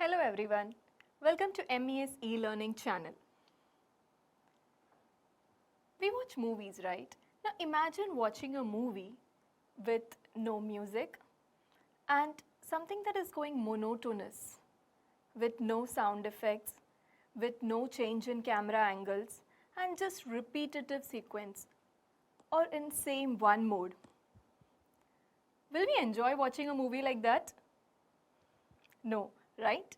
Hello everyone, welcome to MES e-learning channel. We watch movies, right? Now imagine watching a movie with no music and something that is going monotonous, with no sound effects, with no change in camera angles and just repetitive sequence or in same one mode. Will we enjoy watching a movie like that? No, right?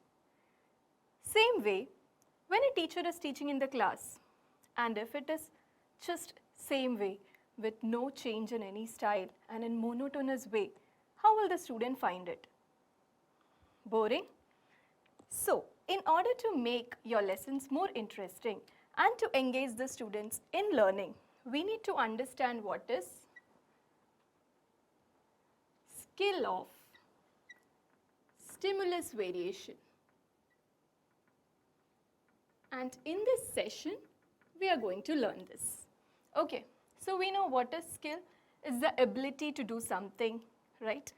Same way, when a teacher is teaching in the class, and if it is just same way with no change in any style and in monotonous way, how will the student find it? Boring? So, in order to make your lessons more interesting and to engage the students in learning, we need to understand what is skill of stimulus variation. And in this session, we are going to learn this. Okay, so we know what is skill is the ability to do something, right?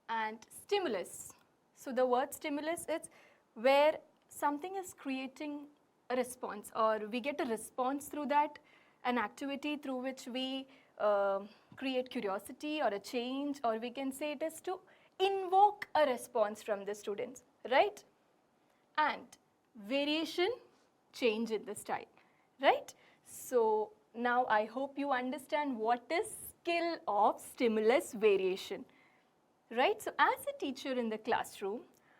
And stimulus. So the word stimulus is where something is creating a response or we get a response through that, an activity through which we create curiosity or a change, or we can say it is to invoke a response from the students, right? And variation, change in the style, right? So now I hope you understand what is skill of stimulus variation, right? So as a teacher in the classroom,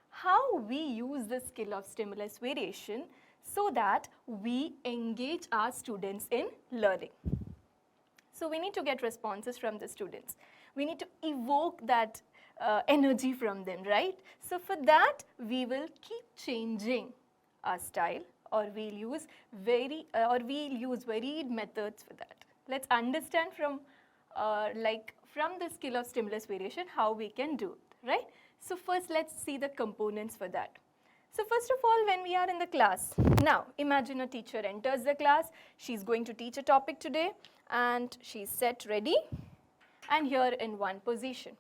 how we use the skill of stimulus variation so that we engage our students in learning. So we need to get responses from the students. We need to evoke that energy from them, right? So for that, we will keep changing our style, or we'll use varied methods for that. Let's understand from the skill of stimulus variation how we can do it, right? So first, let's see the components for that. So first of all, when we are in the class, now imagine a teacher enters the class, she's going to teach a topic today and she's set ready and here in one position,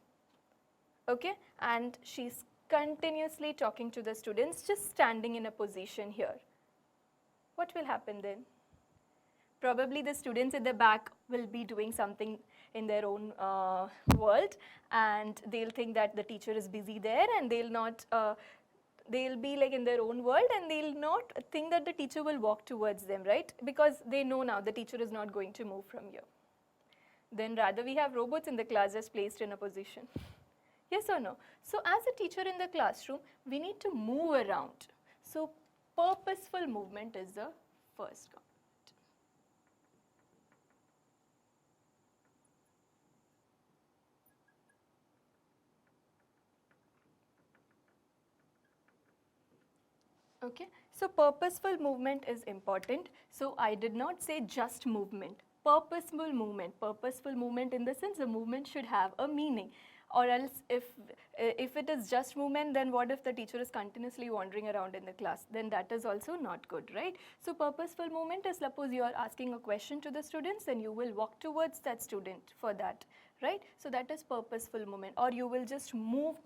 okay? And she's continuously talking to the students, just standing in a position here. What will happen then? Probably the students at the back will be doing something in their own world and they'll think that the teacher is busy there and they'll not they'll be like in their own world and they'll not think that the teacher will walk towards them, right? Because they know now the teacher is not going to move from here. Then rather we have robots in the class just placed in a position. Yes or no? So as a teacher in the classroom, we need to move around. So purposeful movement is the first component. Okay, so purposeful movement is important. So I did not say just movement, purposeful movement. Purposeful movement in the sense the movement should have a meaning. Or else if it is just movement, then what if the teacher is continuously wandering around in the class? Then that is also not good, right? So purposeful movement is, suppose you are asking a question to the students and you will walk towards that student for that, right? So that is purposeful movement. Or you will just move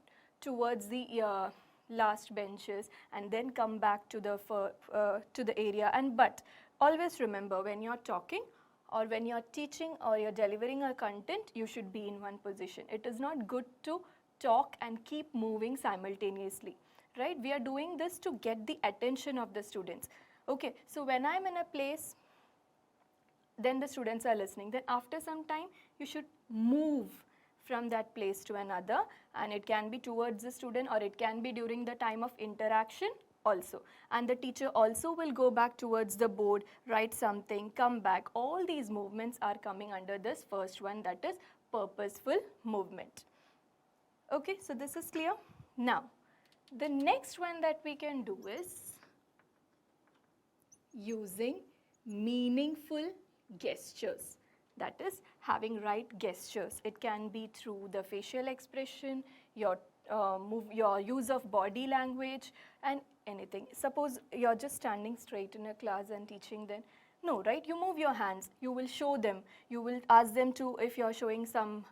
towards the last benches and then come back to the area. And but always remember, when you're talking or when you're teaching or you're delivering a content, you should be in one position. It is not good to talk and keep moving simultaneously, right? We are doing this to get the attention of the students. Okay, so when I'm in a place, then the students are listening. Then after some time, you should move from that place to another, and it can be towards the student or it can be during the time of interaction also. And the teacher also will go back towards the board, write something, come back. All these movements are coming under this first one, that is purposeful movement. Okay, so this is clear. Now, the next one that we can do is using meaningful gestures. That is having right gestures. It can be through the facial expression, your use of body language and anything. Suppose you're just standing straight in a class and teaching, then no, right? You move your hands, you will show them, you will ask them to, if you're showing some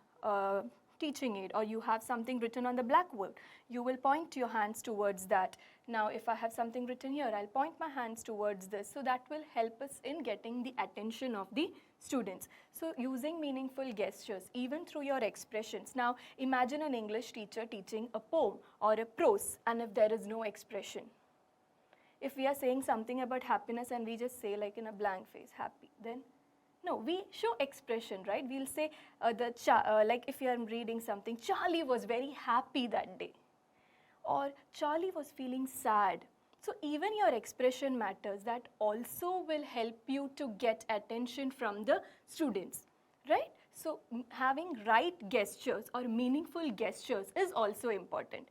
teaching aid or you have something written on the blackboard, you will point your hands towards that. Now if I have something written here, I'll point my hands towards this. So that will help us in getting the attention of the students. So using meaningful gestures, even through your expressions. Now imagine an English teacher teaching a poem or a prose, and if there is no expression. If we are saying something about happiness and we just say like in a blank face, happy, then no, we show expression, right? We'll say, like if you are reading something, Charlie was very happy that day. Or Charlie was feeling sad. So even your expression matters. That also will help you to get attention from the students, right? So having right gestures or meaningful gestures is also important.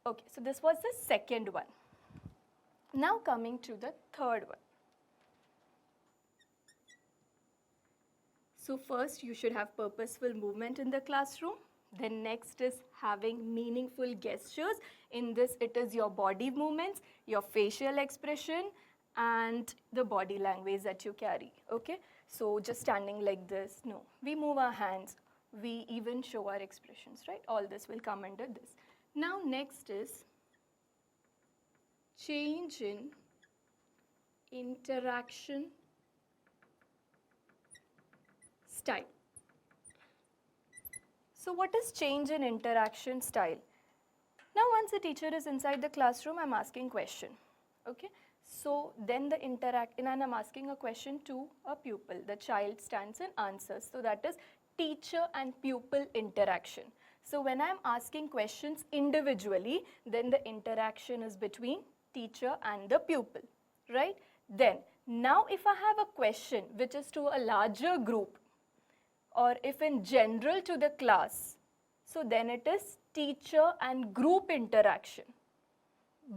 Okay, so this was the second one. Now coming to the third one. So first you should have purposeful movement in the classroom. Then next is having meaningful gestures. In this it is your body movements, your facial expression and the body language that you carry, okay? So just standing like this, no. We move our hands, we even show our expressions, right? All this will come under this. Now next is change in interaction style. So what is change in interaction style? Now once the teacher is inside the classroom, I'm asking question, okay? So then and I'm asking a question to a pupil. The child stands and answers. So that is teacher and pupil interaction. So when I'm asking questions individually, then the interaction is between teacher and the pupil, right? Then, now if I have a question which is to a larger group or if in general to the class, so then it is teacher and group interaction.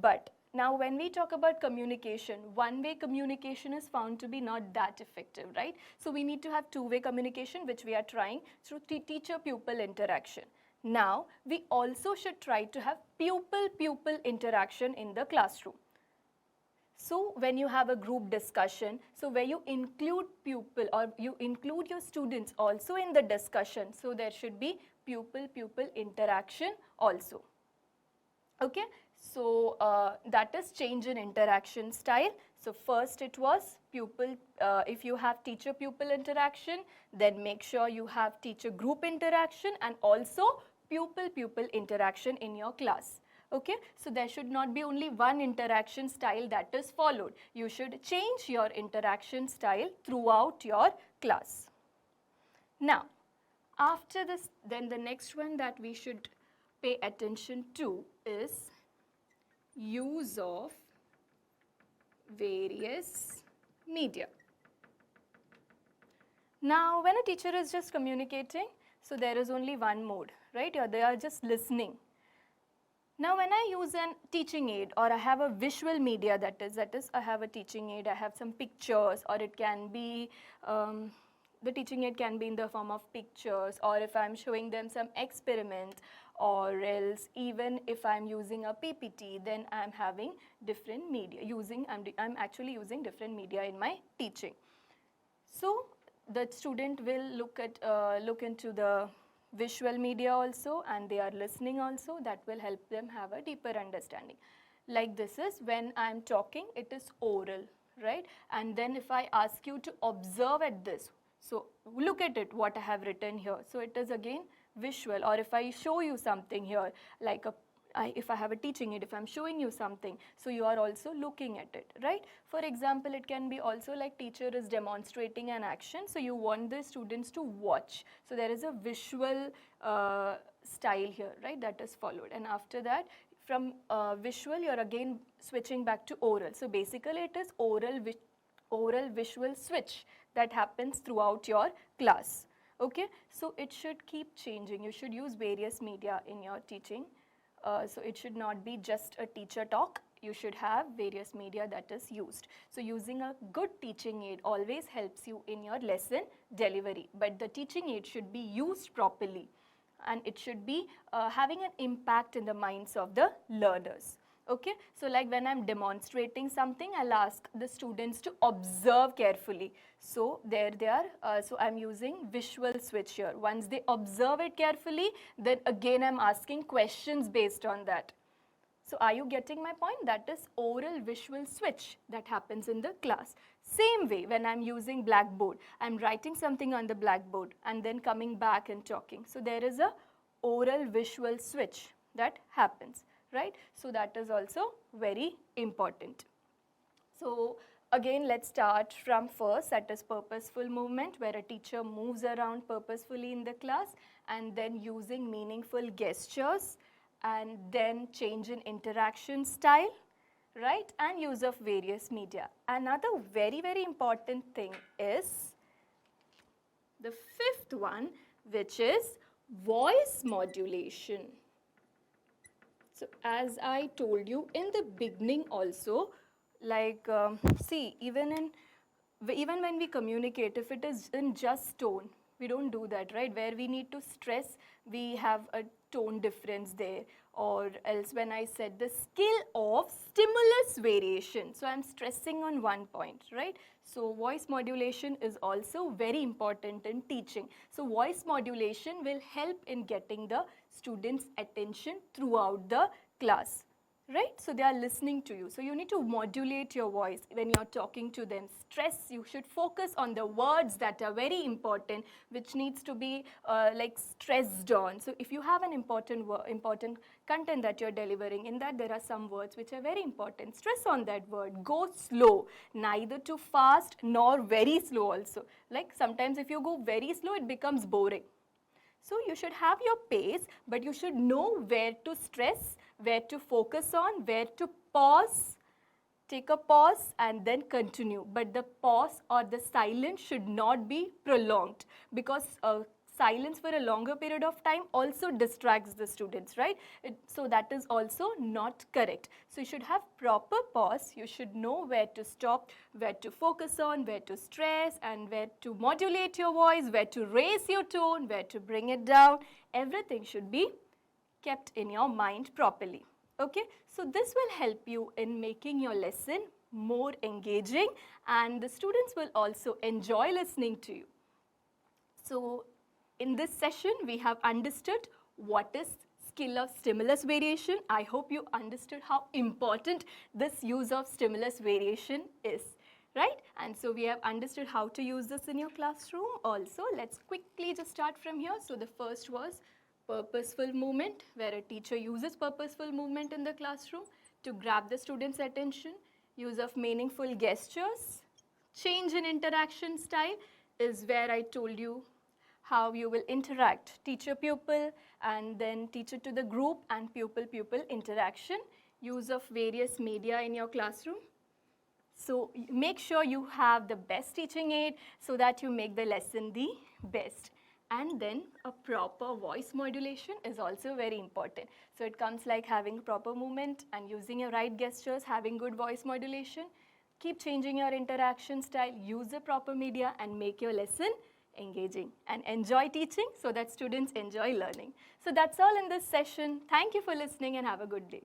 But now when we talk about communication, one-way communication is found to be not that effective, right? So we need to have two-way communication, which we are trying through teacher-pupil interaction. Now, we also should try to have pupil-pupil interaction in the classroom. So when you have a group discussion, so where you include pupil or you include your students also in the discussion, so there should be pupil-pupil interaction also. Okay, so that is change in interaction style. So first it was pupil, if you have teacher-pupil interaction, then make sure you have teacher-group interaction and also pupil-pupil interaction in your class. Okay, so there should not be only one interaction style that is followed. You should change your interaction style throughout your class. Now, after this, then the next one that we should pay attention to is use of various media. Now, when a teacher is just communicating, so there is only one mode, right? They are just listening. Now, when I use a teaching aid or I have a visual media, that is I have a teaching aid, I have some pictures, or it can be, the teaching aid can be in the form of pictures, or if I'm showing them some experiment, or else even if I'm using a PPT, then I'm having different media, I'm actually using different media in my teaching. So the student will look into the visual media also, and they are listening also. That will help them have a deeper understanding. Like this is when I'm talking, it is oral, right? And then if I ask you to observe at this, so look at it, what I have written here. So it is again visual. Or if I show you something here, like if I have a teaching aid, if I'm showing you something, so you are also looking at it, right? For example, it can be also like teacher is demonstrating an action, so you want the students to watch. So there is a visual style here, right, that is followed. And after that, from visual, you're again switching back to oral. So basically, it is oral visual switch that happens throughout your class. Okay, so it should keep changing. You should use various media in your teaching. So it should not be just a teacher talk. You should have various media that is used. So using a good teaching aid always helps you in your lesson delivery. But the teaching aid should be used properly, and it should be having an impact in the minds of the learners. Okay, so like when I'm demonstrating something, I'll ask the students to observe carefully. So there they are. So I'm using visual switch here. Once they observe it carefully, then again I'm asking questions based on that. So are you getting my point? That is oral visual switch that happens in the class. Same way when I'm using blackboard, I'm writing something on the blackboard and then coming back and talking. So there is a oral visual switch that happens, right? So that is also very important. So again, let's start from first, that is purposeful movement, where a teacher moves around purposefully in the class and then using meaningful gestures, and then change in interaction style, right? And use of various media. Another very, very important thing is the fifth one, which is voice modulation. So as I told you in the beginning also, like see, even when we communicate, if it is in just tone, we don't do that, right? Where we need to stress, we have a tone difference there. Or else when I said the skill of stimulus variation, so I'm stressing on one point, right? So voice modulation is also very important in teaching. So voice modulation will help in getting the students' attention throughout the class. Right? So they are listening to you. So you need to modulate your voice when you're talking to them. Stress, you should focus on the words that are very important, which needs to be like stressed on. So if you have an important content that you're delivering, in that there are some words which are very important. Stress on that word. Go slow, neither too fast nor very slow also. Like sometimes if you go very slow, it becomes boring. So you should have your pace, but you should know where to stress, where to focus on, where to pause, take a pause and then continue. But the pause or the silence should not be prolonged, because silence for a longer period of time also distracts the students, right? So that is also not correct. So you should have proper pause. You should know where to stop, where to focus on, where to stress, and where to modulate your voice, where to raise your tone, where to bring it down. Everything should be kept in your mind properly. Okay, so this will help you in making your lesson more engaging, and the students will also enjoy listening to you. So in this session, we have understood what is skill of stimulus variation. I hope you understood how important this use of stimulus variation is, right? And so we have understood how to use this in your classroom also. Let's quickly just start from here. So the first was purposeful movement, where a teacher uses purposeful movement in the classroom to grab the students' attention. Use of meaningful gestures. Change in interaction style is where I told you how you will interact, teacher-pupil, and then teacher to the group, and pupil-pupil interaction. Use of various media in your classroom. So make sure you have the best teaching aid so that you make the lesson the best. And then a proper voice modulation is also very important. So it comes like having proper movement and using your right gestures, having good voice modulation. Keep changing your interaction style, use the proper media, and make your lesson engaging. And enjoy teaching so that students enjoy learning. So that's all in this session. Thank you for listening and have a good day.